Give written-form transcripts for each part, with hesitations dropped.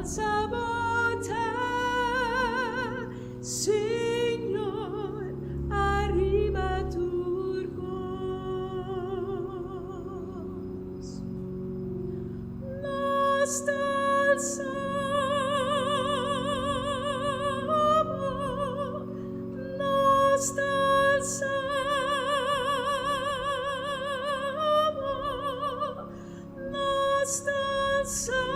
sabota, Señor, arriba turcos. Nos alzamos, nos alzamos, nos alzamos,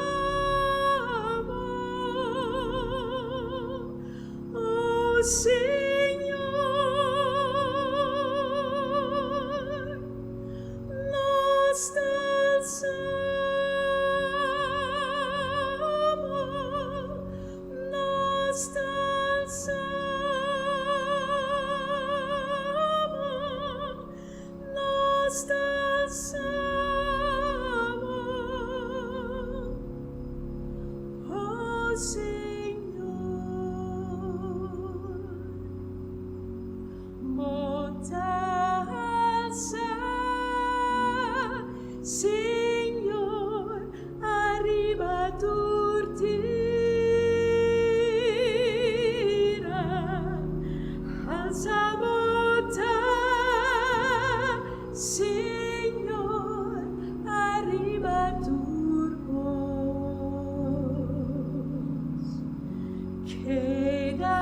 oh Señor, nos alzamos, nos alzamos, nos alzamos, oh Señor, monta alza, Señor, arriba turtira, alza bota, Señor, arriba turcos. Queda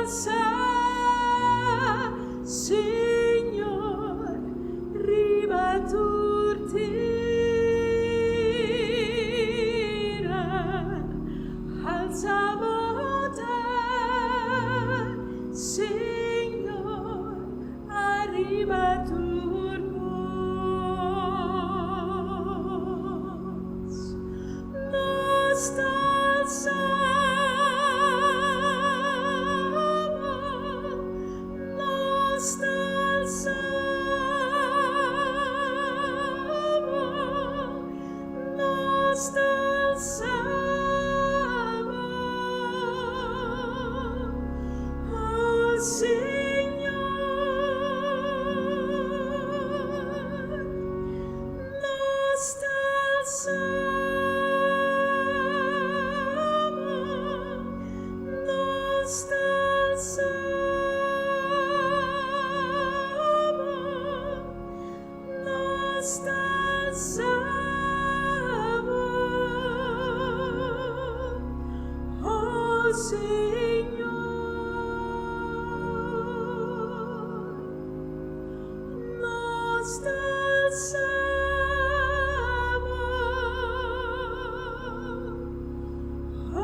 alza, Señor, riba turtira, alza bota, Señor, arriba turcos. Nos alzamos, nos alzamos, nos alzamos, oh Señor, nos alzamos, nos alzamos, nos alzamos, oh Señor, nos alzamos,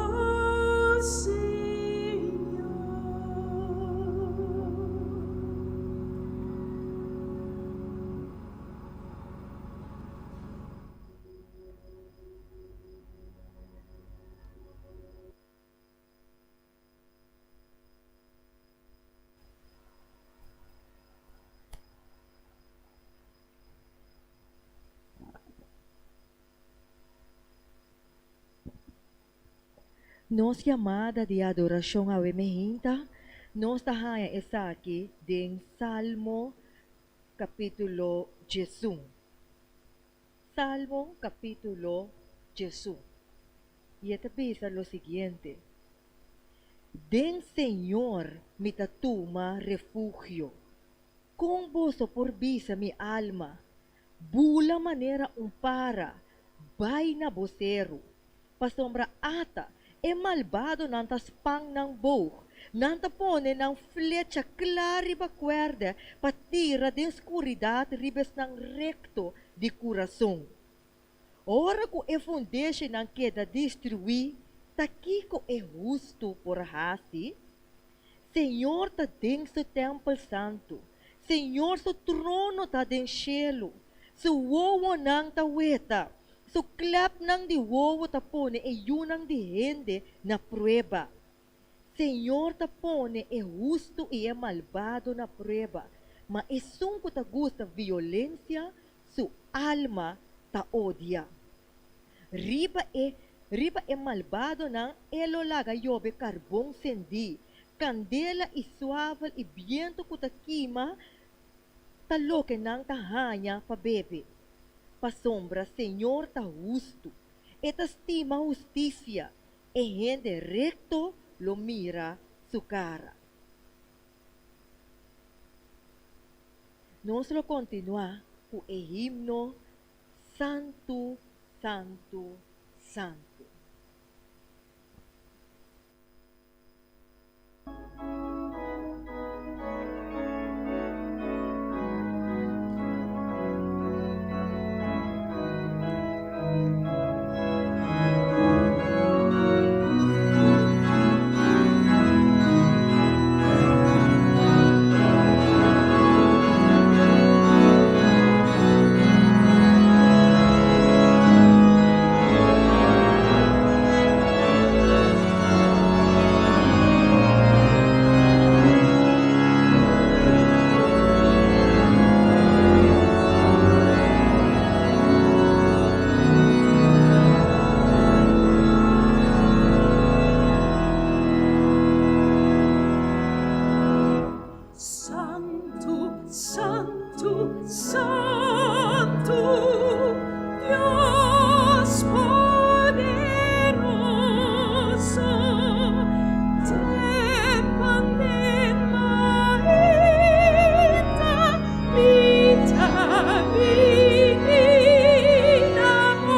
oh Señor. Nos llamada de adoración a Wemehinta, nos tahaya esa aquí de Salmo capítulo 10. Salmo capítulo 10. Y esta pisa lo siguiente. Den Señor mi tatuma refugio, con vos por visa mi alma, bula manera para, vaina vocero, pasombra ata, e malvado nantas pang ng bow, nanta pone ng flecha clariba cuerda, patira de escuridad ribes ng recto de coração. Ora ko e foundation ang queda destruir, takiko e justo por hasi. Senhor ta ding su templo santo, Senhor su trono ta ding cielo, su wowo nang taweta, su clap nang di wowo ta pone e yunang di hende na prueba. Senhor ta pone e justo e malvado na prueba, ma esungko ta gusta violência, su alma ta odia. Riba e malvado nang elolaga yobe carbong sendi, candela e suavel e viento ko ta quima, taloke nang tahanya pa bebe. Pasombra, Senhor ta justo, et estima justicia, e gente recto lo mira su cara. Nos lo continúa con el himno Santo, Santo, Santo. Santo, Santo, Santo, Dios poderoso, tempan en maeta, vita in amor.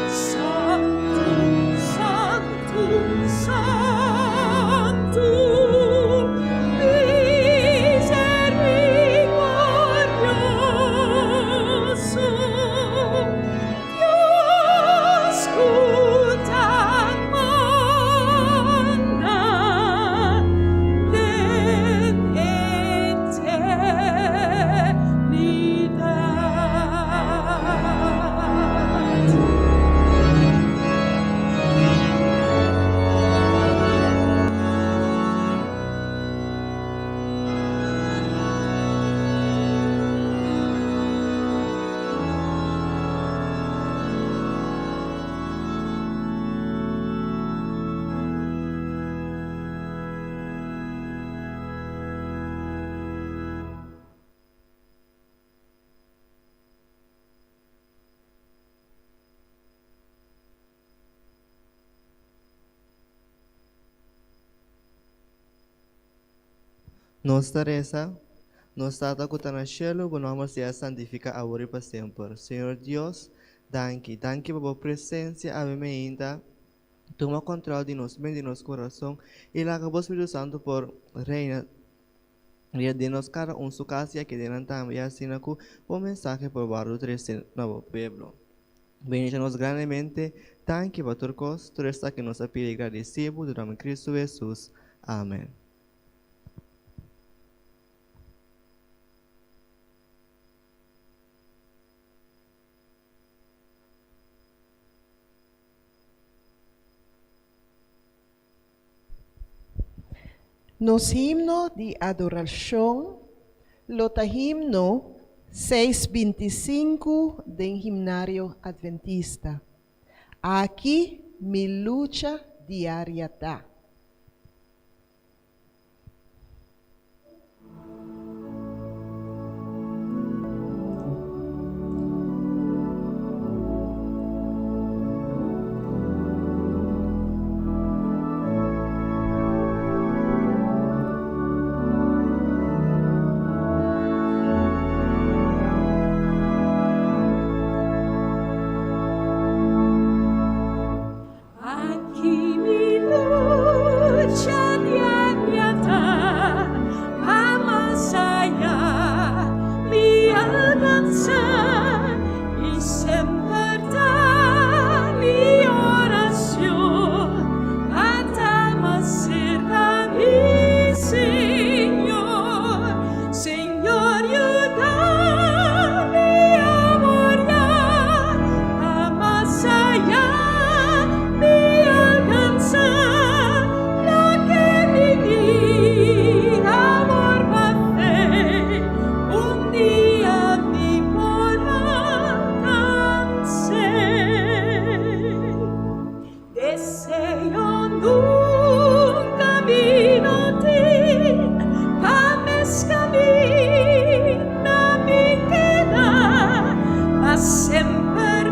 Santo, Santo, Santo, misericordioso, Dios cutamanda den eternidad. Nossa reza, nos trata que está no cielo, o nome seja santificado agora e para sempre. Senhor Deus, danke por a presença, a mim ainda. Toma controle de nós, bem de nosso coração, e lá que o Espírito Santo por reina de nós cada sua casa que delantamos, e assim que o mensagem por barulho de novo pueblo. Bendice-nos grandemente, danke por tudo coisa, tudo está que nos pede agradecido, durante Cristo Jesus. Amém. Nos himno de adoración, lota himno 625 del himnario adventista. Aquí mi lucha diaria está. Aquí mi lucha diaria está, a más allá mi alcanza y siempre está mi oración, hasta más cerca mi Señor. Señor, ayúdame a morar, a más allá mi alcanza, lo que mi amor va a hacer, un día mi podrá alcanzar. Deseo un camino pa' mes camina mi queda, a sempre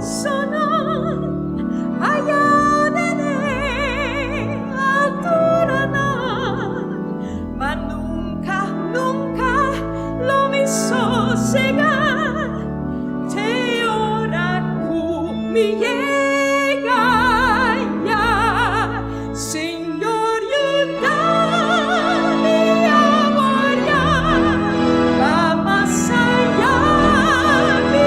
sonon allá de altura mas nunca, nunca lo mi sosegar te ora mi llega ya Señor ayúdame amor ya va más allá mi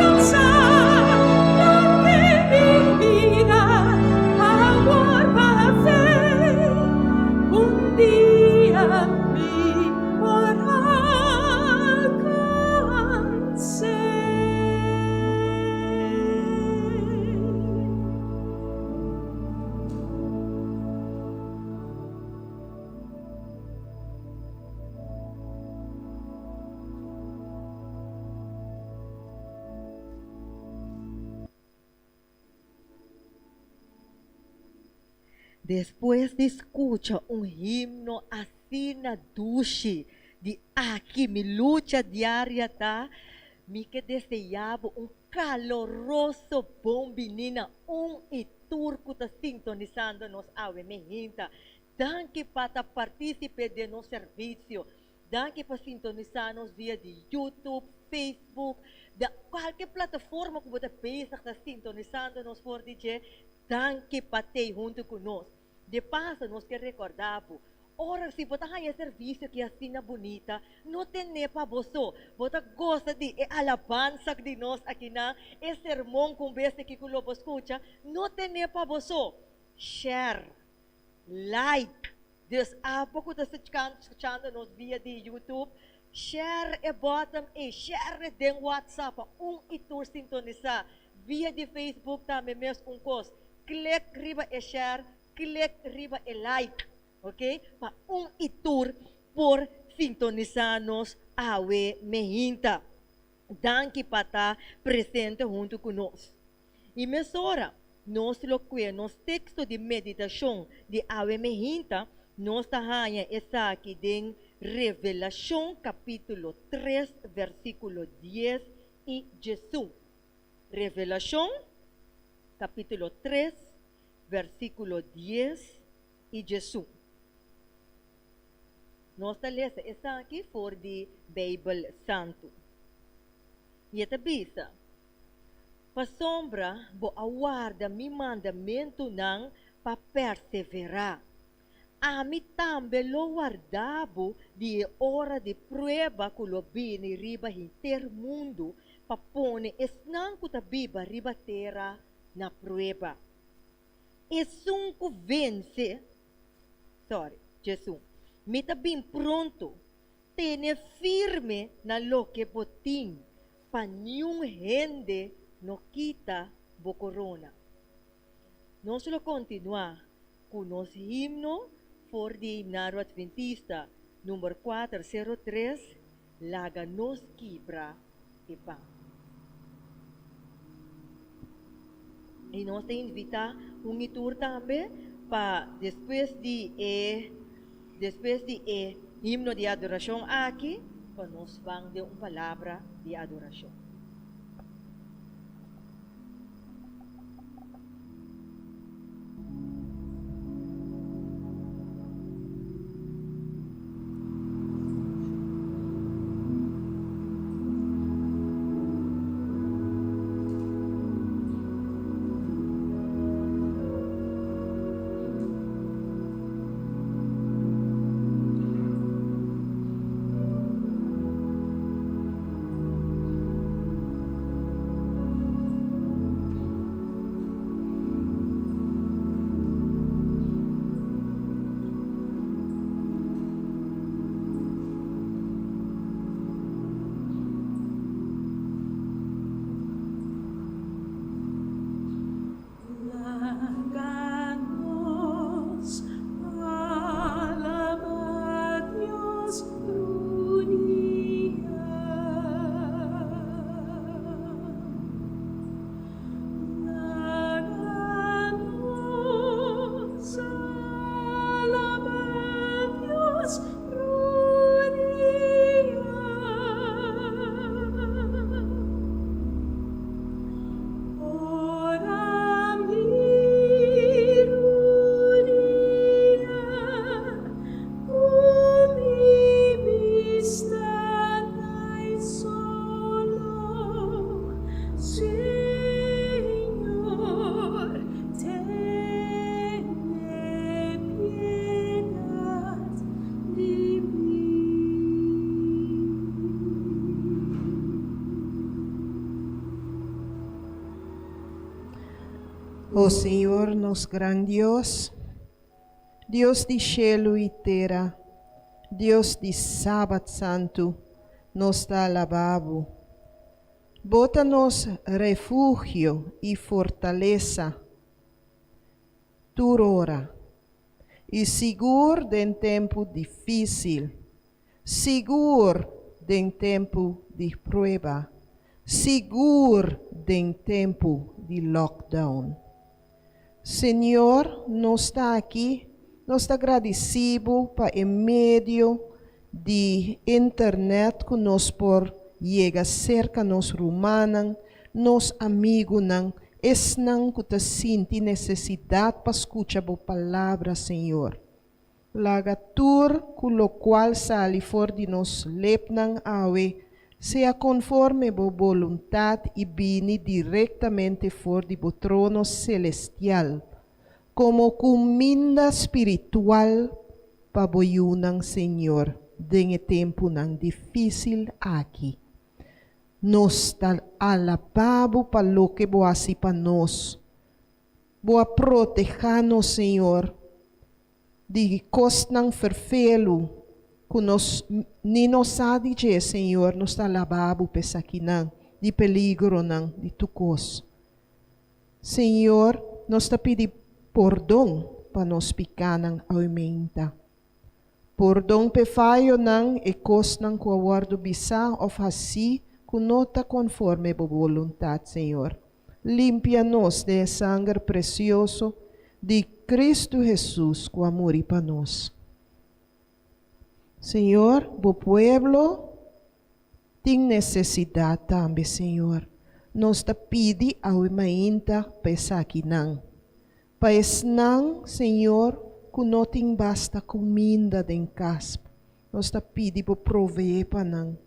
alcanzar lo que mi vida amor va a hacer un día mi por alcanzar. Después de escuchar un himno así na dushi, de aqui mi lucha diaria tá, me que desejava um caloroso bom menina, e turco tá sintonizando nos ave mehinta. Danke para participar de nosso serviço. Danke para sintonizar-nos via de YouTube, Facebook, de qualquer plataforma que você pensa que está sintonizando-nos por DJ. Danke para ter junto conosco. De passo, nós que recordamos, ora, se você tem serviço que é assim bonita, não tem para você. Você gosta de alabança de nós aqui na, sermão com besta que você escuta, não tem para você. Share, like. Dus pouco está escutando nos via de YouTube, share e bottom e share de WhatsApp, e tour sintonizar. Via de Facebook também mesmo coisa. Clique riba e share, clique riba e like, ok? Para e tour por sintonizar-nos awe mehinta. Danke para estar presente junto conosco. E mesora, nós locuemos nos texto de meditação de awe mehinta, nós tahanha essa aqui em Revelação capítulo 3, versículo 10 e 18. Revelação capítulo 3, versículo 10 e 18. Nós lemos essa aqui for de Bible Santo. E esta bisa, pa sombra, bo aguarda mi mandamento nang pa perseverar. Ami também lo guardavo de hora de prueba que lo bini riba inter mundo pa pone esnan ko tabiba riba terra na prueba. Jesus me tabim pronto, tene firme na lo que botin, pa nenhum gente no quita bo corona. Nós lo continuar com nosso himno for de himnário adventista, número 403, Laga nos quebra e pão. E nós te invitar itur também para depois de himno de adoração aqui, para nós vamos de uma palavra de adoração. Oh Senhor, nosso grande Deus, Deus de cielo e terra, Deus de sábado santo, nos dá alabado. Bota-nos refúgio e fortaleza, turora, e seguro em tempo difícil, seguro em tempo de prueba, seguro em tempo de lockdown. Senhor, nós está aqui, nós está agradecido para em meio de internet que nós por chega cerca nos rumanan, nos amigos nan, não que te sente necessidade para escutar a palavra, Senhor. Lagatur com o qual sali for de nos lepnan awe, seja conforme a vontade e vini diretamente for de o trono celestial, como comida espiritual para boiunan, Senhor, de tempo nan difícil aqui. Nos tal alababo para lo que boa assim para nós. Boa proteger-nos, Senhor, de costas ferfelo, que nos ni nos sabe, Senhor, nos alababo pesaquinan, de peligro nan, de tucos. Senhor, nos ta pedi perdão para nos picanan aumenta. Perdão pe falho nan e costas que aguardo bisa of assim, que nota conforme a vontade, Senhor. Limpia-nos de sangue precioso de Cristo Jesus, com amor e para nós. Senhor, o pueblo tem necessidade também, Senhor. Nós te pedi ao mainta pesa aqui não. Pois não, Senhor, que não tem basta comida em casa. Nós te pedi para prover para não.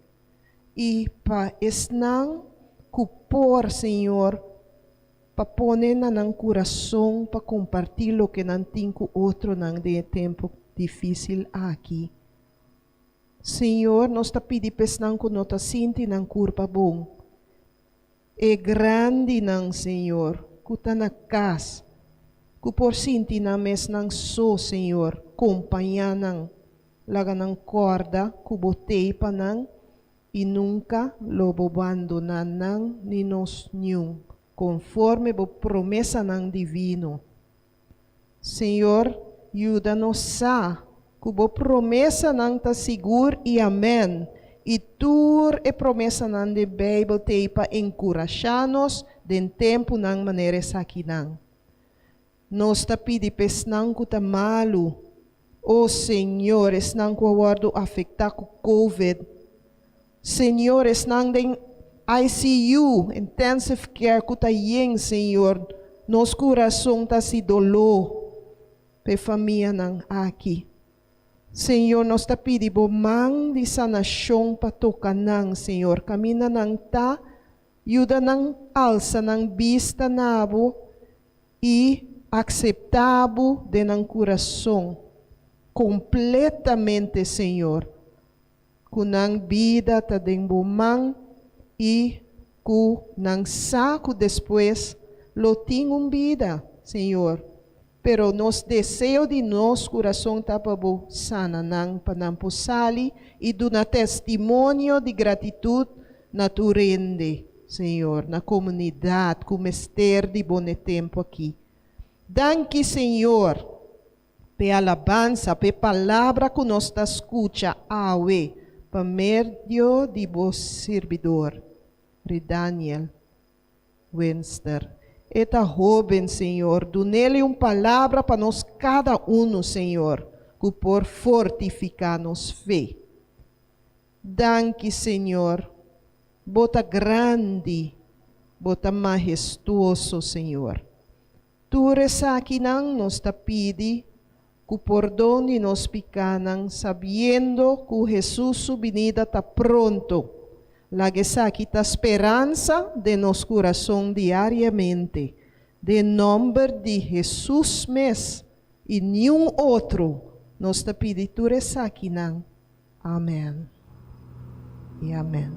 E para esnang kupor, Senhor, para pôr na coração, para compartilhar o que não tem com outro nang de tempo difícil aqui. Senhor, nós te pedimos que não te sinta nang curva bom. É grande nang, Senhor, que está na casa, que por sinti na mes nang so, Senhor, companhia nang, laga nang corda, que botei pa nang, e nunca lo abandonan ni nos nenhum, conforme a promessa nan divino. Senhor, ajuda-nos a que a promessa nan ta segura e amém. E tur e promessa nan de Bíblia te para encorajar-nos den tempo nan maneira aqui nan. Nos ta pedi pesnan que ta malo, oh Senhor, esnan que aguardo afetar com COVID. Senhor, esnan den ICU, intensive care, que ta yen, Senhor, nos coração ta si dolor, pe família nan aqui. Senhor, nós te pedimos man de sanação para tocar nang, Senhor. Camina nang ta, ajuda nang alça nang vista nabo e aceitável de nang coração. Completamente, Senhor. Com nang vida ta dembo man e com nang saco depois lo tinha vida, Senhor. Pero nos desejo de nosso coração tapabo sana nang panampusali e do na testemunho de gratitude naturende, Senhor, na comunidade, com mestre de bom tempo aqui. Danke, Senhor, pe alabança, pe palavra que nós ta escucha, awe, pa medio de vos servidor, Daniel Wenster. Eta jovem, Senhor, do nele palavra para nós cada Senhor, que por fortificar-nos fé. Danke, Senhor, bota grande, bota majestuoso, Senhor. Tu resa aqui não nos ta pedi, que por donde nos picanan, sabiendo que Jesus su venida está pronto. La que quita esperança de nosso coração diariamente. De nome de Jesus mesmo e nenhum outro. Nos te pedimos aqui, não. Amém. E amém.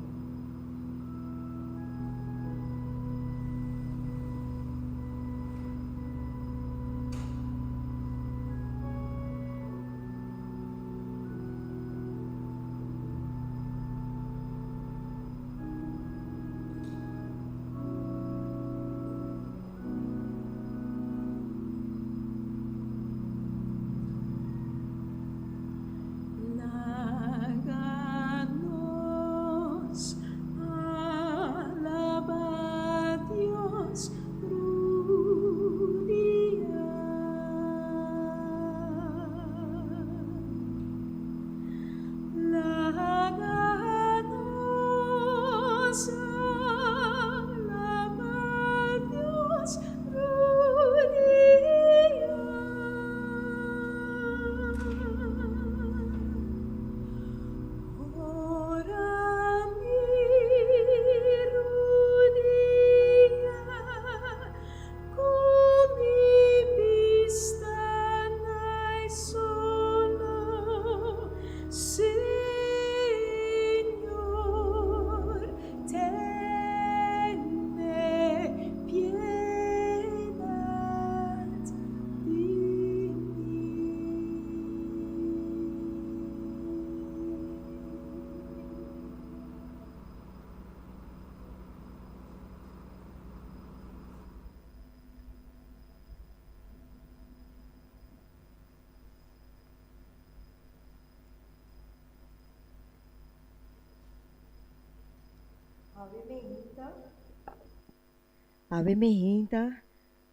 Ave Mehinta,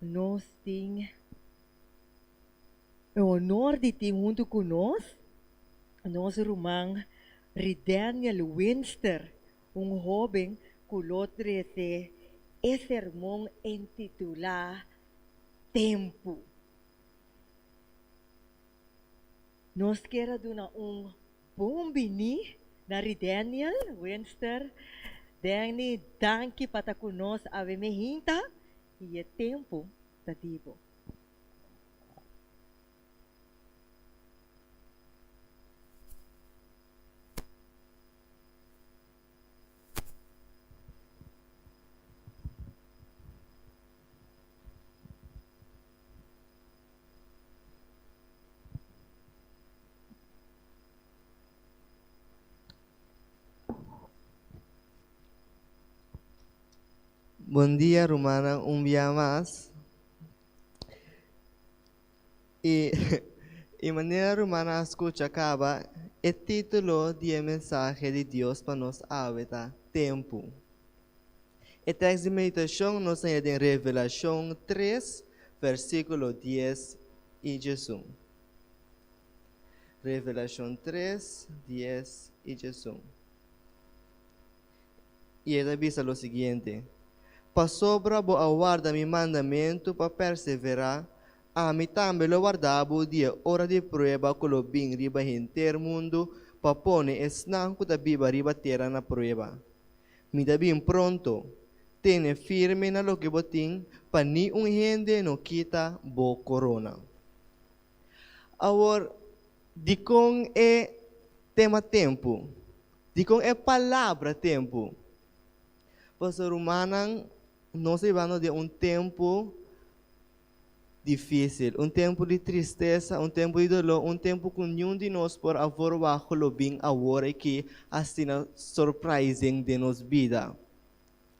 nós tem o honor de ter junto conosco, nosso irmão Daniel Winster, jovem que esse sermão intitulado Tempo. Nós queremos dar bom bini na Daniel Winster. Dani, danke para conosco, Ave Mehinta, e é tempo tativo. Bom dia, Romana, dia mais. E maneira Romana escuta acaba, o título do mensagem de Deus para nós é Tempo. O texto de meditação nos tem em Revelação 3, versículo 10 e 11. Revelação 3, 10 e 11. E ele diz o seguinte: para sobra bo aguarda mi mandamento para perseverar, a mi também lo guardavo dia hora de prueba que lo bem riba hinter mundo, para pone esnanco da biba riba terra na prueba. Mi da bem pronto, tene firme na lo que botin, para ni gente no quita bo corona. Agora, de com é tema tempo, de com é palavra tempo. Pastor Romanan, nós vivemos de tempo difícil, tempo de tristeza, tempo de dolor, tempo que nenhum de nós por avor bajo lo bem agora que assim surprising de nos vida.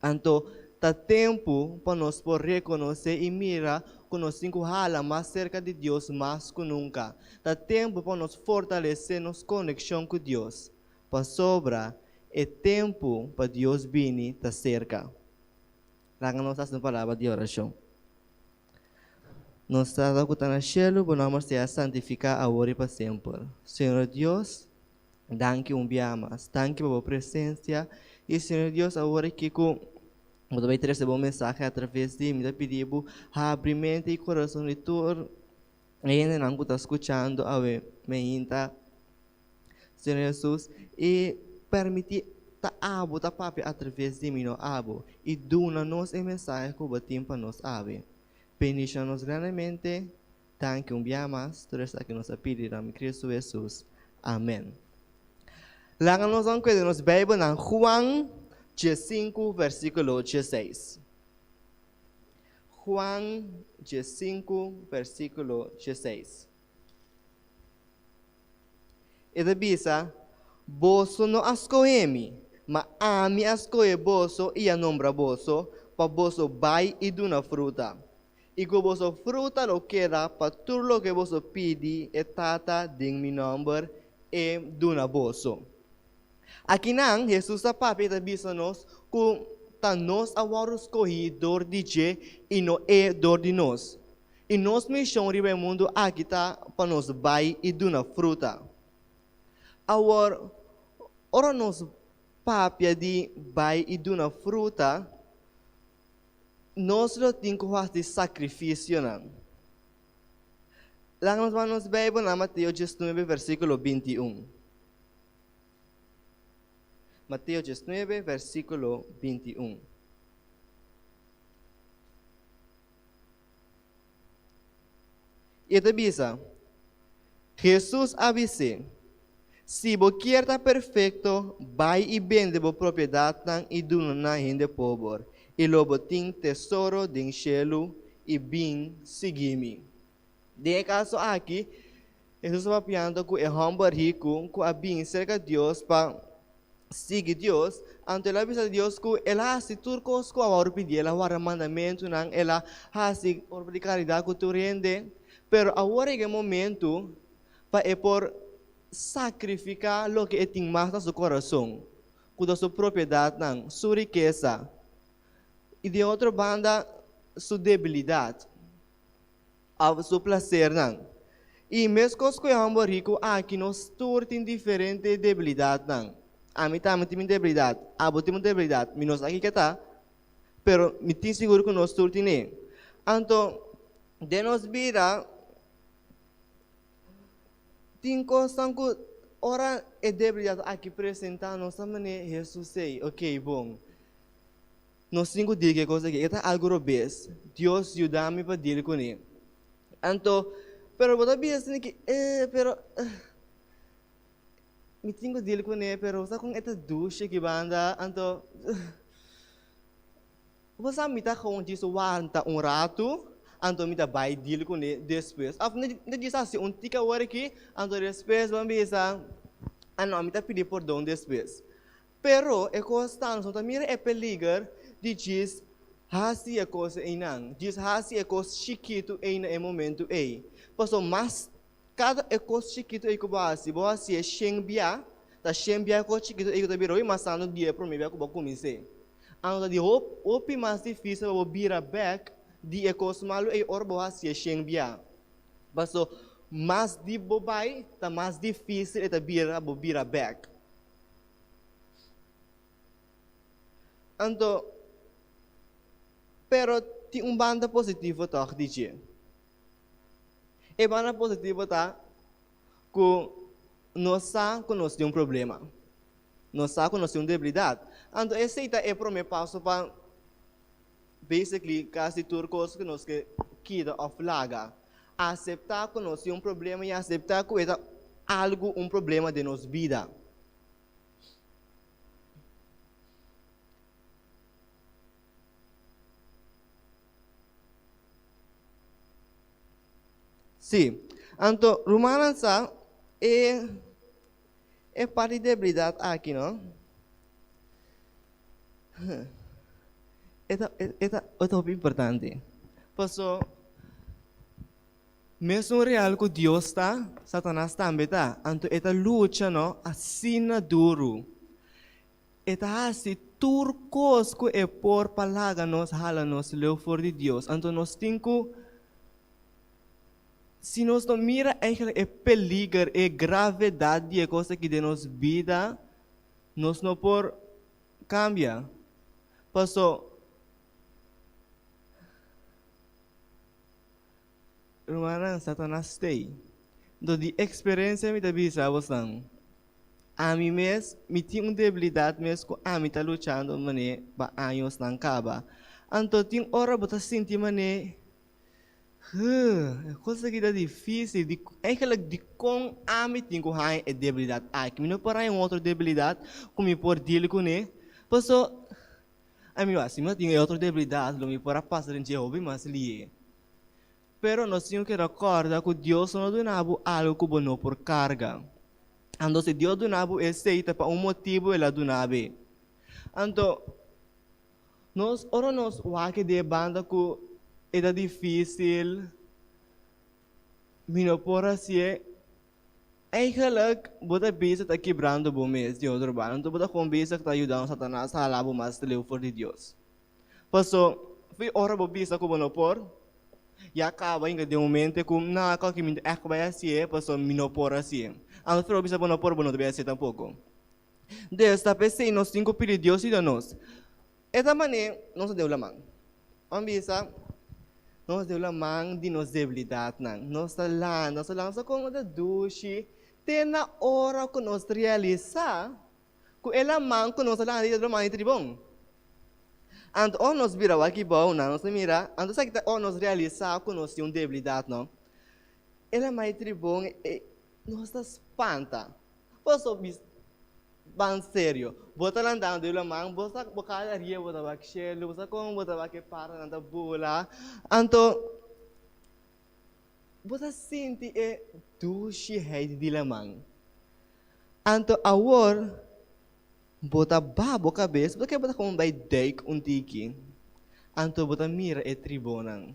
Então, tá tempo para nós por reconhecer e mirar que nós hala mais cerca de Deus mais que nunca. Tá tempo para nós fortalecer nossa conexão com Deus. Para sobra, é tempo para Deus vir tá cerca. Nós estamos na palavra de oração. Nós estamos no cielo, por nós seja santificado agora e para sempre. Senhor Deus, danke dia mais. Danke pela presença. E Senhor Deus, agora que com eu também trazer bom mensagem através de mim, pedimos abrir mente e coração de todos. Ainda não está escutando, a Mehinta, Senhor Jesus, e permitir ta abo, ta papi através de mim no abo, e duna-nos a mensagem que batimos para nós ave. Bendiciones grandemente, danke dia mais, tudo isso que nos pedirá em Cristo Jesus. Amém. Langan nos ang kwento nos Bible ng Juan 15, versículo 16. Juan 15, versículo 16. Ito bisa, boso no askoemi, ma ami askoe boso iya nombra boso, pa boso bay iduna fruta. Iko boso fruta lo queda pa turlo que boso pidi e tata ding mi number e duna boso. Aqui nang Jesus sa papi bisa nos kung tanos awarus corridor DJ e no e dor de nós. E nos missão ribe mundo aqui tá para nos bay e duna fruta. Agora, ora nos papia de bay e duna fruta, nós lo temos de sacrifício não. Lá nos Bible na Mateus 19, versículo 21. Mateus 19, versículo 21. E te bisa, Jesus avise, se você quer estar perfeito, vai e vende a propriedade e dona na gente pobre. E lobo tem tesouro do céu e bem seguir-me. De caso aqui, Jesus está falando que é homem rico, que é bem cerca de Deus para seguir Deus. Então ele avisa Deus que ele faz tudo coisas que ele pedir, ele faz mandamento, ele faz por caridade que tu rende. Pero agora é o momento para por sacrificar o que tem mais no seu coração. com sua propriedade, não, sua riqueza. E de outra banda, sua debilidade, a seu prazer, não. E mesmo que os coisas rico, aqui nós todos temos diferentes debilidades, não. A mim também tem debilidade, a você tem debilidade, mas nós aqui que está, pero me tenho seguro que nós todos temos. Então, de nós vira, tem coisas que ora é debilidade aqui apresentar, nós também Jesus sei, ok, bom. Nós temos que dizer que coisa aqui, é algo robês, Deus ajuda-me para dizer com ele. Então, pero você pensa que, pero me tenho que dizer com ele, pero sa kung esta ducha que banda, então, você me está com isso wanta rato, então me está vai dizer com ele depois. Não diz assim, tika hora aqui, então depois vamos pensar, não me está pedir perdão depois. Pero é constante, então mira é perigo de diz hasi é coisa aí não, diz hasi é coisa chiquito aí no momento aí. Passou mas cada é coisa chiquito aí que você é xenbia, tá xenbia é coisa chiquito aí que tá virou e mas ano dia para mim vai com comecei. Ano de opi mais difícil para virar back de é coisa malu aí or você é xenbia. Passou mais de bobai tá mais difícil é tá virar back. Então, pero tem banda positiva tá dizer. E banda positiva tá que nós temos um problema. Nós temos uma debilidade. Então, esse é o primeiro passo para basically quase tudo coisa que nós queda of laga. Aceitar que nós temos um problema e aceitar que é algo um problema de nossa vida. Sim, então, Romanos é parte de debilidade aqui, não? É muito importante. Porque, mesmo real que Deus está, Satanás também está. Então, é luta, não? Assim duro. É assim, tudo coisa que é por palavra nós hala nós leu for de Deus. Então, nós temos que se nós não mira é perigo, é gravidade de coisa que de nossa vida, nós não por cambia. Passou. Rumana Satanás stay. Do de experiência me tabisa você. A mim mesmo, me tinha uma debilidade mesmo, a mim tá lutando mané para anos não acaba. Então tem hora botar sentir mané. Coisa que é difícil, é que de com a mim tenho é debilidade. Que me não para uma outra debilidade, como me por deal com ele. Passou, a mim assim, mas tenho outra debilidade, não me para passar em Jeová, mas li. Pero nós temos que recordar que Deus não donava algo que não por carga. Então, se Deus donava aceita para um motivo, ele donava. Então, nós ora nós o que de banda que é difícil, mas não por assim, eigenlijk bota bisa está quebrando o mês de outro bando, então bota com bisa que está ajudando Satanás a lavar mais de for de Deus. Passou, foi ora bo bisa que não por, e acaba ainda de momento que na qual que me é que vai assim, passou me não por assim. A outra bisa não por não deve ser tampouco. Desta pessoa nós temos que pedir Deus e nós. Esta maneira nós deu la mão. Vamos bisa nós deu la mão de nossa debilidade, nós está lá só como da duche, tem na hora que nós realizar, que ela mão que nós lá de mão de bom. Então, ou nós vira aqui bom, nós mira, então sabe que ou nós realizar que nós temos debilidade, não? Ela mais tribom e nós está espanta. Posso ban sério, bota lá andando de mão, bota bocada ria, bota baixelo, bota como bota baque para nanda bola, então bota sente é duche head de la mão, então agora bota babo cabeça, porque bota como vai deik tiki, então bota mira é tribunal,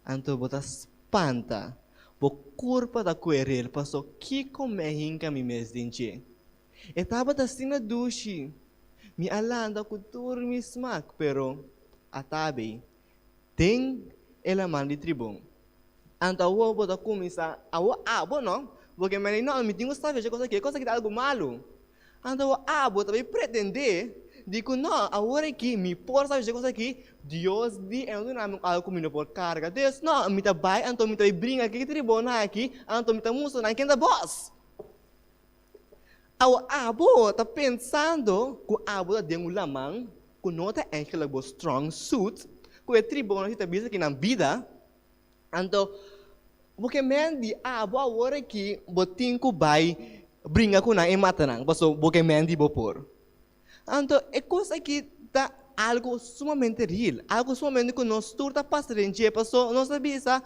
então bota espanta. Bo curpa da coerel paso que come hinca mi mes dinche. Estava assim na duche. Mi alanda ku turmi smak, pero atabe. Tem elaman de tribong. Anta awo bota kumisa, awo abo não? Porque mas não, me tinha sabe coisa que dá algo malo. Anta awo abo também pretender, digo não, agora aqui me por sabe coisa aqui, Deus di eu não amo algo me por carga. Deus não, me tá vai, anto me tá brinca aqui tribona aqui, anto me tá muso na quem da boss. Awo abo tá pensando que abo tá dentro lamang, que nota é que ela strong suit, que é tribona que tá bisa aqui na vida. Anto, porque mendi abo agora aqui, botin ko bay, brinca ko na e mata nang, paso porque mendi bopor. Anto, é coisa que tá algo sumamente real, algo sumamente que nós turta passarinha, paso nós sabia,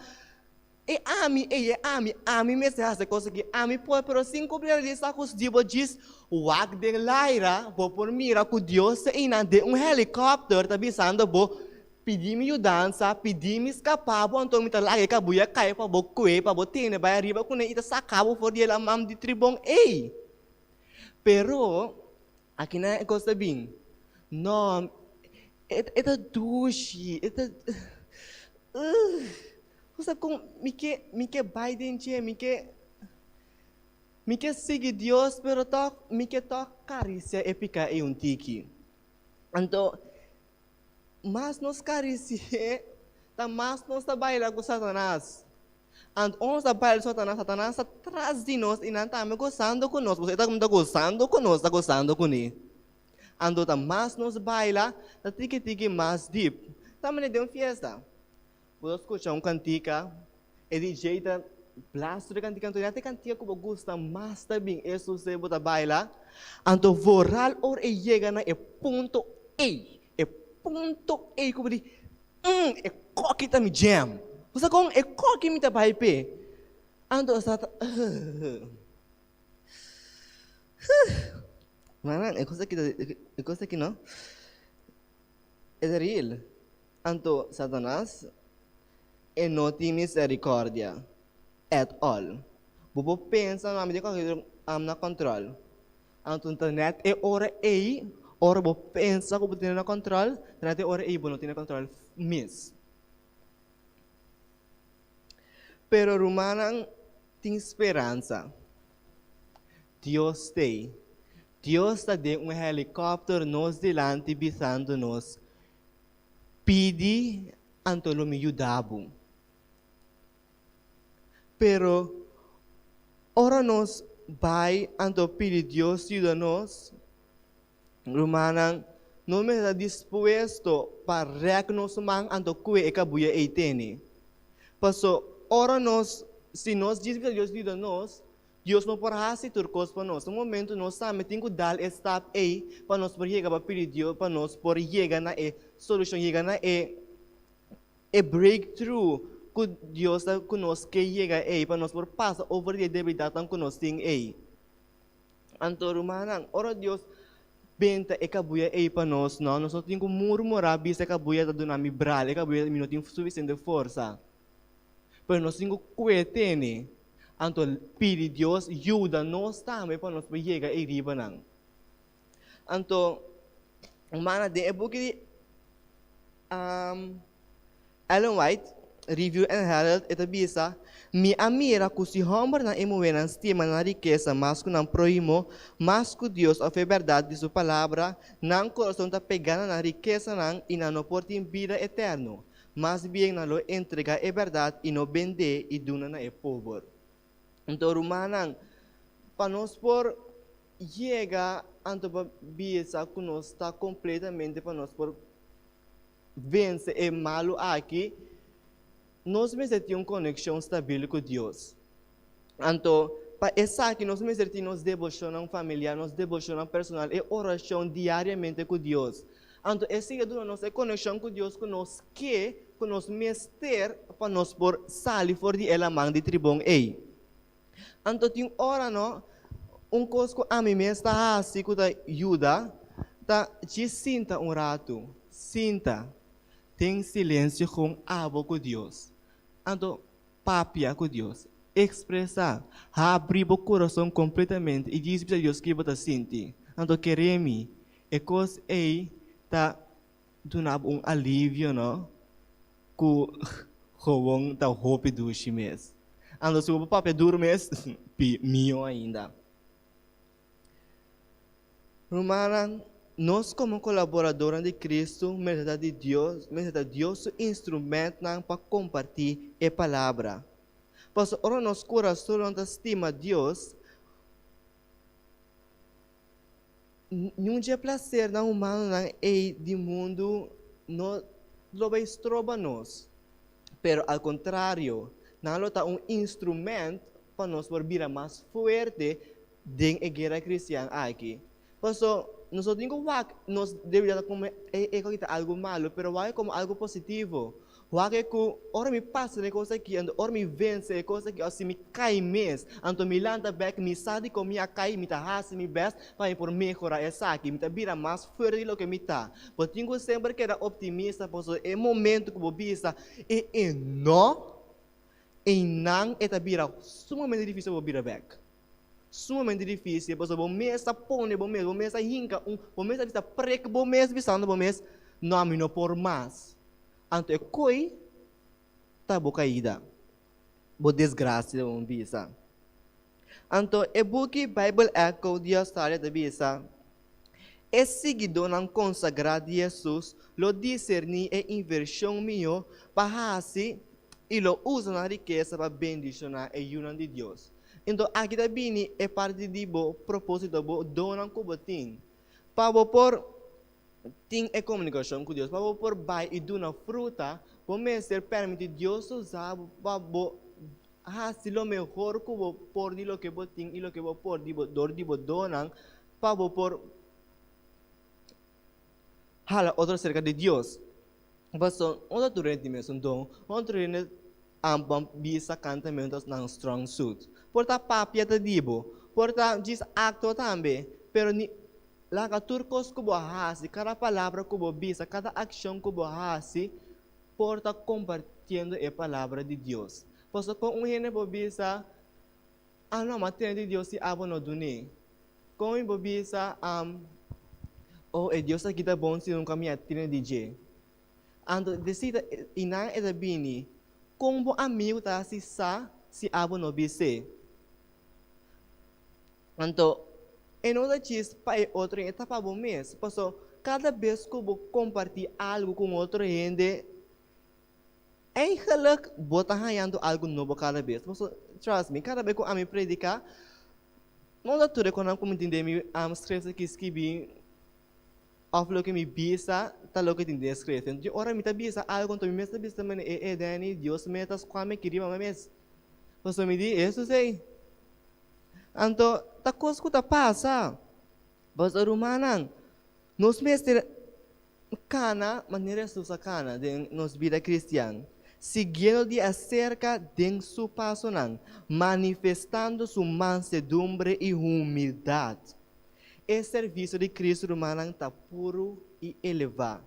ami me se hace coisa que ami pode, pero cinco realizar com os dibo diz, wag de laira, bo por mira que Deus se inande helicóptero, tá bisando bo, pedi-me ajudança, pedi-me escapar, então me talagay ka buya kaya pa bo kue pa bo tine ba riba ko na ita sakabo for dia mam di tribong ei. Pero aqui na ko sabing, no, ita dushi, ita sabe com Mike Biden che, Mike sigue Deus, pero Mike to caricia épica e tiki. Então mas nos caricie, tá mais nos trabalha com Satanás. And ons trabalha com Satanás atrás de nós e não tá me gozando conosco. Você tá gozando conosco, tá gozando com ele. Ando tá mais nos baila, tá tiki mais deep. Também de uma festa. Vou escutar cantica, e DJ tá blasto de cantica, então até cantica que eu gosto mais também. Isso se bota baila. Ando voral or e chega na e ponto E. Ponto e ko budi e koki ta mi jam usa kong e koki mi ta bai pe ando sa mana e cosa que não é real anto Satanás e não tem misericórdia at all bobo pensa na medida que am na control anto internet e ora e ora bo pensa ko butin na control, nanti ora ibo no tina control miss. Pero rumanang ting esperança. Deus tem. Deus está de helicóptero nos delante bisando nos. Pidi antolo mi yudabo. Pero ora nos vai anto pidi Deus yuda nos. Rumanang não me está disposto para reconhecer ando que é cabuia e tene. Passo ora nós se nós dizemos que Deus lida nós, Deus não pode fazer turcos para nós. No momento nós estamos tendo que dar step aí para nós poder chegar para pedir Deus para nós poder chegar na solução, chegar na breakthrough que Deus está conosco que chega aí para nós poder passar over a debilidade que nós temos aí. Então Rumanang ora Deus benta e kabuya e para nós, não? Nós não temos que murmurar, bisa kabuya da dunami bral, e kabuya não tem suficiente força. Mas nós temos que cuetene, então pedir Deus ajuda nós também para nós chegar e riba não. Então, mana de porque Ellen White Review and Herald ita bisa mi amira ku si homer na imuwen ang estima na riqueza mas ku nang proimo mas ku Dios of verdade de sua palavra nang coração ta pegana na riqueza nang inano por tim vida eterno mas bien na lo entrega e verdade e no bende e duna na e pobre. Então rumanang panos por chega anto ba bisa ku nos ta completamente panos por vence e malo aqui nós mesmos temos conexão estável com Deus. Então, para essa que nós mesmos temos devoção familiar, nós devoção personal e oração diariamente com Deus. Então, esse que nós temos conexão com Deus, com nós que, com nós mestre, para nós por sair fora de ela mão de tribong ei. Então, tem hora não, coisa que a mim mesmo está assim que da ajuda, tá, te sinta rato, sinta, tem silêncio com abo com Deus. Então, papia com Deus. expressar, abrir o coração completamente e dizer para Deus que você sente. Então, queremos, é coisa aí, tá dando alívio, não? Que o tá roupa do mês. Então, se o papo é duro mês, pior ainda. Romana, nós como colaboradores de Cristo, merda de Deus o instrumento para compartilhar a palavra. Pois ora nosso coração não estima Deus, não é prazer na humano e do mundo não lo vai estroba nós. Pero ao contrário, não é instrumento para nós vir mais forte dentro da guerra cristã aqui. Pois nós nós deveríamos como algo malo, pero vai como algo positivo. Wag que ora me passa de coisa aqui, ora me vence de coisa aqui, assim me cai mês, então me landa back, me sabe como me cai, me tá raça, me best, para por melhorar essa aqui, me tá vira mais forte do que me tá. Mas tenho sempre que era optimista, pois é momento que vou bisa, não é vira sumamente difícil vou vira back. Sumamente difícil, pois o mês está pone, o mês está hinca, o mês está preco, o mês visando, o mês não me não por mais. Anto é coi tá boa caída, boa desgraça de bisa. Anto é book Bible Echo de história da bisa. É seguidor não consagrado de Jesus, lo discernir é inversão minha para assim e lo usa na riqueza para bendicionar a união de Deus. Então aqui também é parte do propósito do donan que você tem. Para por tem a comunicação com Deus, para por vai e dar fruta, para ser permitir Deus usar para fazer o melhor que você pode lo que você tem e lo que você pode dar de donan para por falar outra cerca de Deus. Mas outra durante mesmo então, outra durante ambam bisa cantamentos ng strong suit. Porta papia ta dibo, porta diz acto também, pero ni Laga turcos que você cada palavra que você cada ação que você porta compartilhando a palavra de Deus. Pois com um gente você não matéria de Deus se abo no dune. Com você é Deus aqui tá bom se não caminha tira DJ. Ando decida ina é da bini. Como amigo tá se abo no bise. Então e outra coisa, para outra gente, para o mês. Cada vez que eu compartilho algo com outra gente, eigenlijk bota ganhando algo novo cada vez. Trust me, cada vez que eu me predicar, não dá tudo quando eu entender me escrever que escrevi, of lo que me bisa, tá lo que entender escrever. Então, ora me tá bisa algo, então me está bisa mas Dani, Deus me tá com me queria mas mês. Me diz, isso sei. Então, tá coisa que tá passa. Mas a romana, nós mestre cana, maneira sussa cana, de nos vida cristã, seguindo de acerca de su passo manifestando sua mansedumbre e humildade. O serviço de Cristo romana está puro e elevado.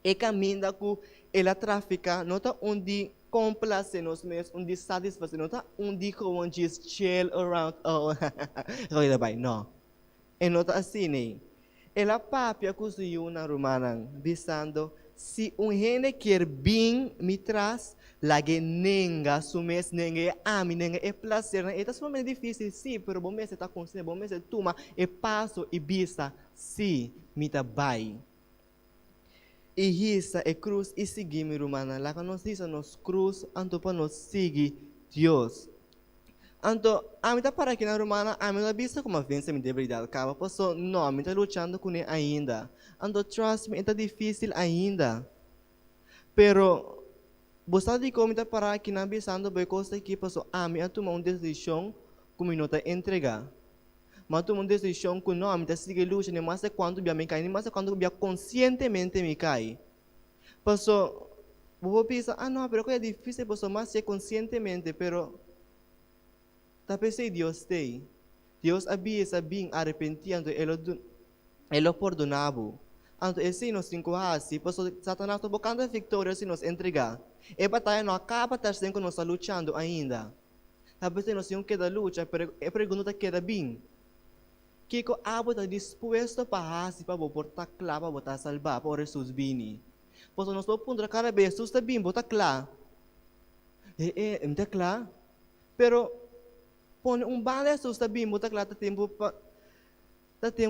E caminha com ela trafica, não está onde complace nos mesmos, onde satisfazer, não está onde como diz chill around, não. E não está assim, né? Ela papia com o na romana, visando, se gente quer bem me traz, lagi nenga, sumes nenga, ami nenga, é prazer, né? É somente difícil, sim, pero bom mês está consciente, bom mês toma, e passo e bisa, sim, me tá bem. E isso é cruz e seguir me romana, lá que nós dizemos nos cruz, anto para nós seguir Deus. Anto, a mim tá para aqui na romana, a mim tá vista como vence me debilidade, acaba, posso não, a mim tá lutando com ele ainda. Anto, trust me, é difícil ainda. Pero, você de como tá para aqui na bisando, bem coisa aqui, posso a mim tomar uma decisão como não tá entregar. Mas tomar uma decisão que não, a mim tá seguir luta, nem mais quando bia me cai, nem mais quando bia conscientemente me cai. Posso, vou pensar, não, pero que é difícil, posso mais ser conscientemente, pero tapi se Deus tem. Deus avisa bem arrepentido, ele perdonava. Então, esse nos cinco assim, posso Satanás está buscando a vitória se nos entregar. E a batalha não acaba, tá sempre nós lutando ainda. A veces nós temos que dar luta, pero a pergunta queda bem. Que o abo está disposto para assim, para botar claro, para botar salvar, para Jesus bini. Pois nós não podemos cada vez, Jesus está bem, botar claro. Está claro. Pero, põe bala, Jesus está bem, botar claro, tá tempo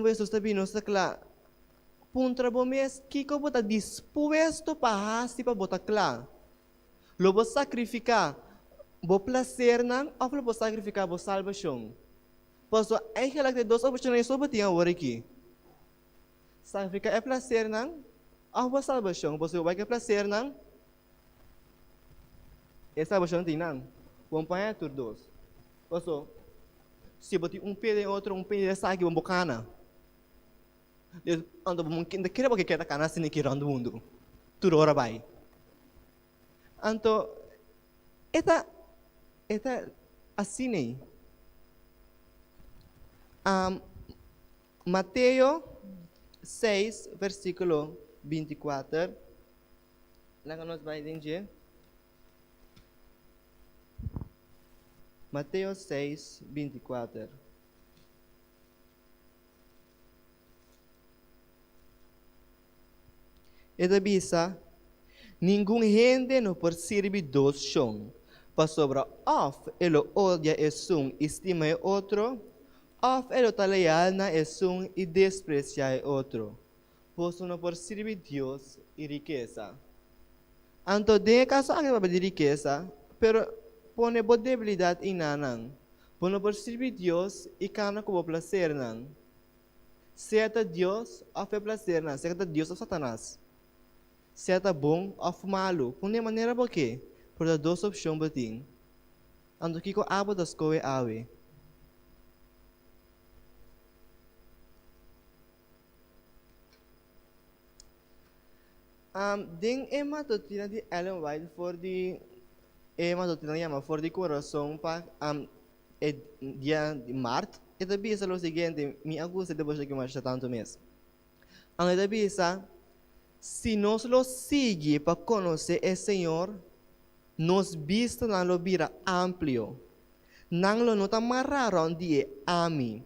Jesus está bem, nós está claro. Puntra bom mês, que o está disposto para assim, para botar claro. Lobo sacrificar, bo placer não, ou lobo sacrificar, bo salvação. Pois eigenlijk de duas opções sobre tinha agora aqui. Sacrificar é placer não, ou bo salvação. Pois vai que placer não, é salvação tem não. Vamos para tur dois. Pois se botar pé de outro, pé de saque, vamos bocana. Ando mungkin kira porque kita cana sini kira do mundo. Tur ora vai. Então, eta assim nem. Mateus 6, versículo 24. Lá que nós vai entender. Mateus 6, 24. Eta bisa, nenhum gente não pode servir dois chão. Para sobra, of ele odia um, estima outro, of ele está leal na um e desprecia outro. Pois não pode servir Deus e riqueza. Então, de caso alguém vai pedir riqueza, pero põe boa debilidade em nanang. Não pode servir Deus e cana como placer nan. Certa Deus of placer nan, certa Deus of Satanás. Certa bom ou malo, por de maneira porque por as duas opções batin. Ando que abo das coisas awe. Ding ema doutrina de Ellen White for de ema doutrina llama for de coração para dia de Marte. E da bisa lo seguinte, mi agusta depois de que marcha tanto mês. Ando da bisa se nós lo sigue para conhecer o Senhor, nos vista na lo vira amplio. Não lo nota amarrar onde a mim.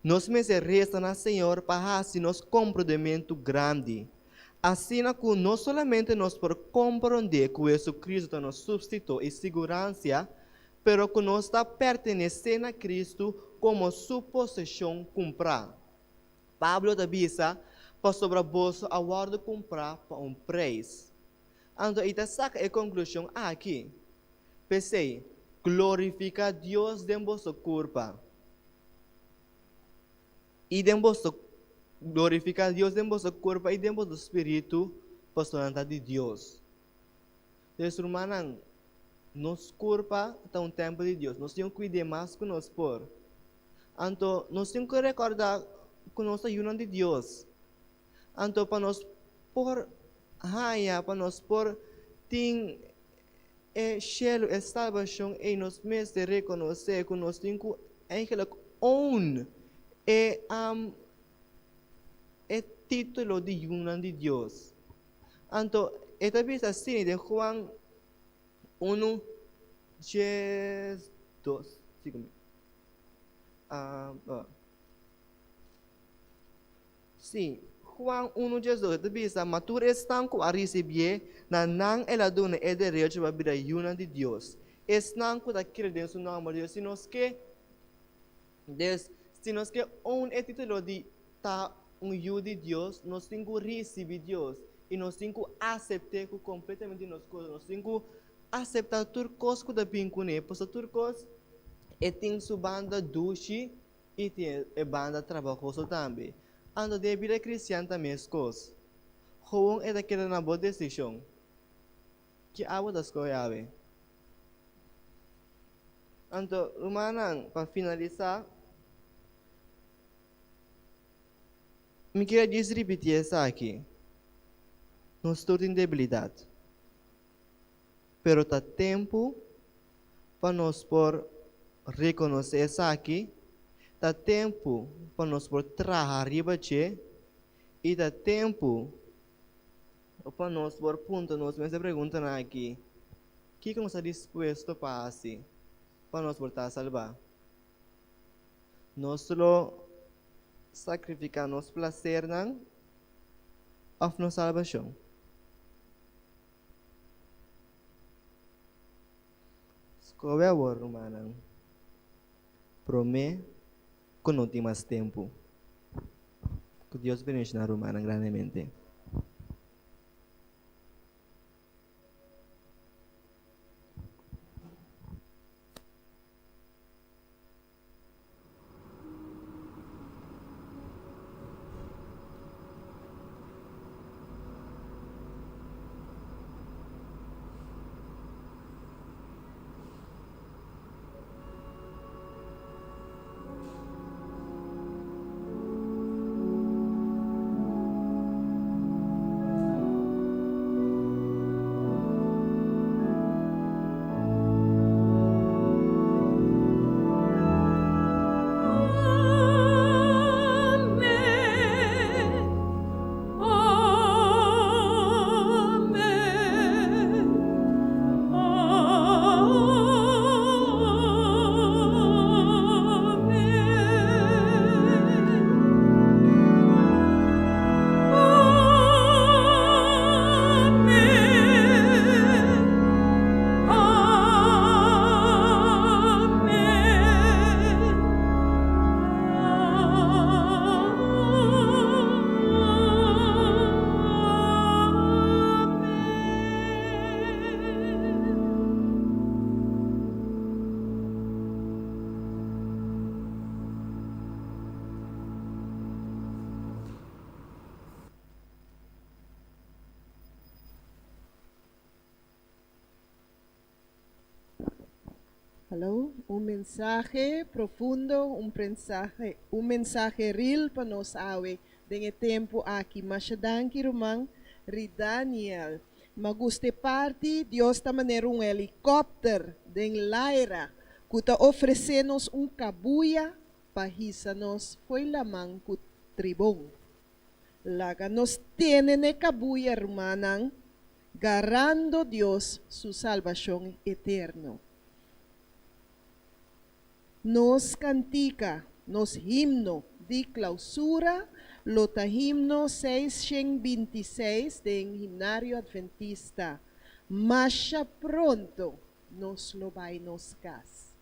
Nos meses resta na Senhor para assim nos comprometimento grande. Assim que não somente nos por compreender que Jesus Cristo nos substitui e segurança, pero que nós está pertenecendo a Cristo como sua possessão comprar. Pablo da bisa para sobre a bolsa a guarda comprar para preço. Então, ita saca a conclusão aqui. Pensei, glorifica Deus de vossa culpa. E de vossa glorificar Deus de vossa culpa e de vosso espírito para a vontade de Deus. Então, irmãos, nos culpa está um tempo de Deus. Nós temos que cuidar mais que nós por. Então, nós temos que recordar que nós somos de Deus. Então, para nós por raia, para nós por tem cielo e salvação e nós mesmos reconhecer que nós temos eigenlijk own título de união de Deus. Então, esta vez assim de Juan 1, 2, sim. Juan 1:12 bisa matur estão com a receber na não ela dona é direito para vir a união de Deus. Estão com a credência no nome de Deus. Se nós que é título de tá de Deus, nós temos que receber Deus e nós temos que aceitar completamente nós coisas. Nós temos que aceitar tudo coisa que da pincune, pois tudo coisa tem sua banda duche e tem a banda trabalhosa também. Ando de vida cristã também as coisas. Como é daquela na boa decisão. Que a das coisas. Então, irmã, para finalizar, me queria dizer repetir essa aqui. Nós todos temos debilidade. Pero tá tempo para nós por reconhecer essa aqui. Tá tempo para nós por trabalhar riba e dá tempo para nós por ponto nós me perguntam aqui, o que nós estamos disposto para fazer? para nos voltar a salvar. No solo sacrificar nos placer of nos salvação. Escolhe agora, Romana. Promete que não tem mais tempo. Que Deus bendiga na Romana grandemente. Hello, un mensaje profundo, un mensaje real para nos awe dengan tempo aqui. Masyadang kirumang ri Daniel. Maguste parte, Dios ta maneira um helicóptero den Laira, kuta oferecer-nos cabuya para hisa-nos foi lamang kut tribong. Laga nos tiene ne cabuya hermanang, garando Dios su salvación eterno. Nos cantica, nos himno de clausura, lota himno 626 del himnario adventista. Masha pronto nos lo vai nos cas.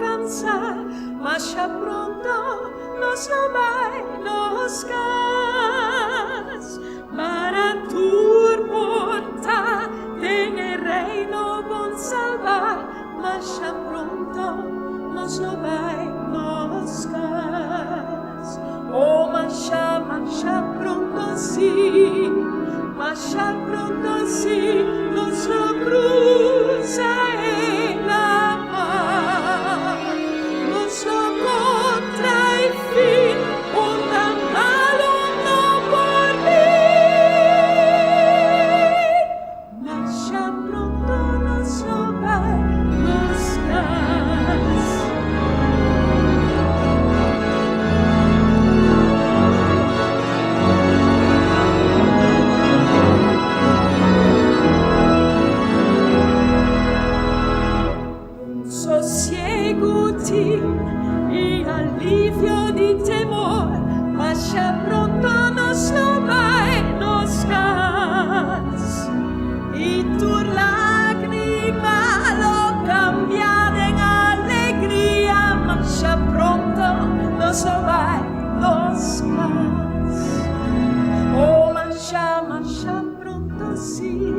alcanzar, mas ya pronto nos lo va los gas. Para tu portar en el reino bon salvar, mas ya pronto nos lo va los gas. Oh, mas ya pronto sí, mas ya pronto sí, nos lo cruza en la mar, nos lo contra el fin, un tan malo no por mí, mas ya pronto nos lo va los gas. Sosiego y alivio de temor, mas ya pronto nos lo va nos gas. Y tu lágrima lo cambiada en alegría, mas ya pronto nos lo va los gas. Oh, mas ya pronto sí,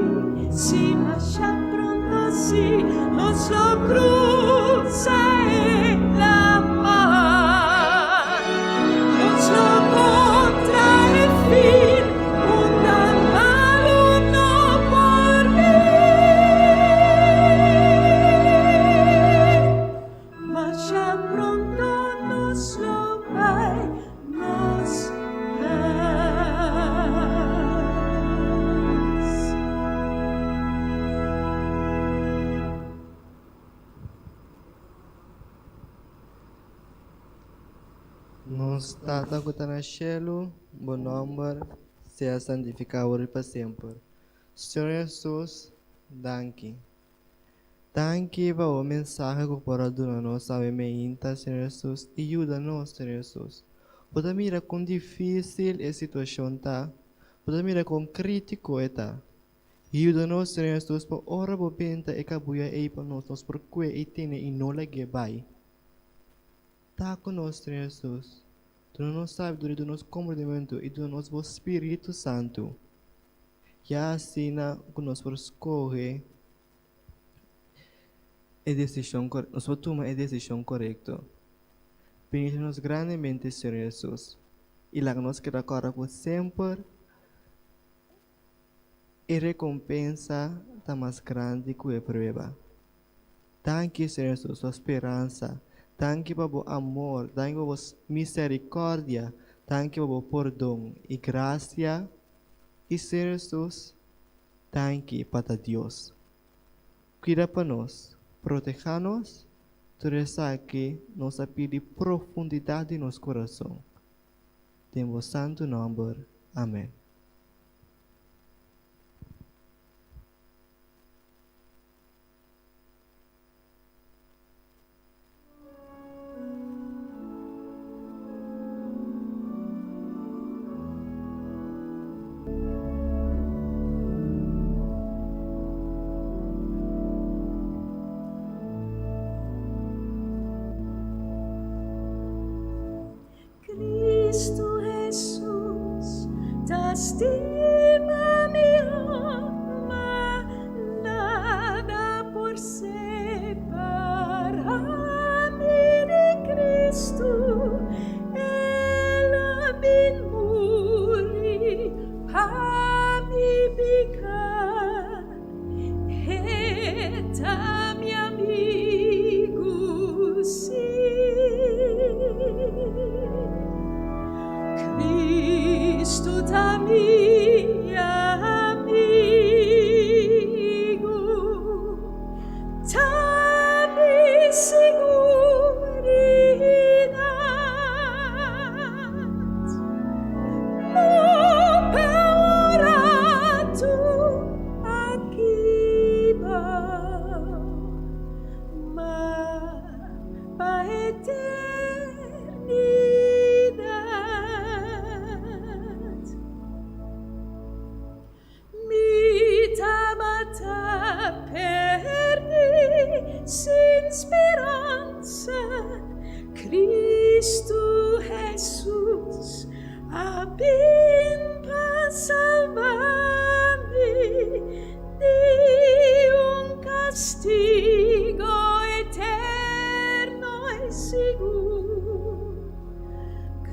sí, mas ya pronto sí, nos lo cruza en la mar, nos lo contra el fin, un tan malo no por mí, mas ya pronto nos lo va nos gas. Nos Tata que está no cielo, bom nome, seja santificado hoje para sempre. Senhor Jesus, danke. Danke para o mensagem que por aduna nós sabemos, Senhor Jesus, e ajuda-nos, Senhor Jesus. Pode mirar quão difícil a situação está, pode mirar quão crítico está. Ajuda-nos, Senhor Jesus, para ora para penta e cabuia e para nós por que e tem e não lhe vai. Está conosco, Senhor Jesus. Tu não sabes do nosso comportamento e do nosso Espírito Santo. E assim, conosco por escolher a decisão correta. Nós vamos tomar a decisão correta. Bendice-nos grandemente, Senhor Jesus. E lá nós queremos agora por sempre. E recompensa está mais grande que a prova. Danke, Senhor Jesus, sua esperança. Danke para o amor, danke para a misericórdia, danke para o perdão e graça. E Senhor Jesus, danke para Deus. Cuida para nós, proteja-nos, tudo isso aqui nos pede profundidade em nosso coração. Em vosso santo nome, amém. Cristo Jesús, te estima mi alma, nada por separarme de Cristo. Él vin morir para mi pecar, eta mi amigo, sí. Cristo da mio amigo, dammi seguridad, no paura tu aquí va, ma pa eternidad. Mi tabata perdi sin speranza, Cristo Jesús, abin para salvarme de un castigo eterno y seguro.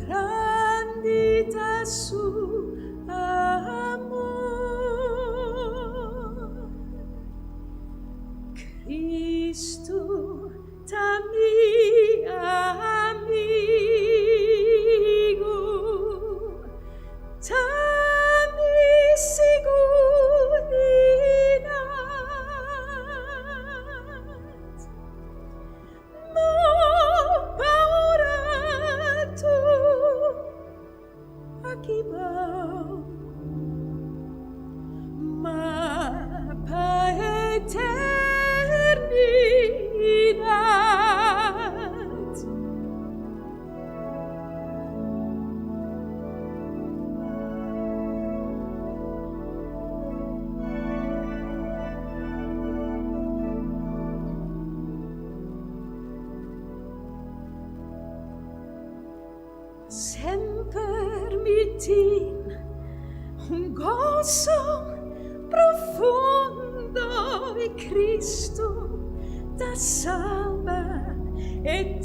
Grandita su amor. Cristo, mi amigo, mi seguridad. No paura tú, aquí va, mapa eternidad. Semper mitim un gozo profondo in Cristo da salva e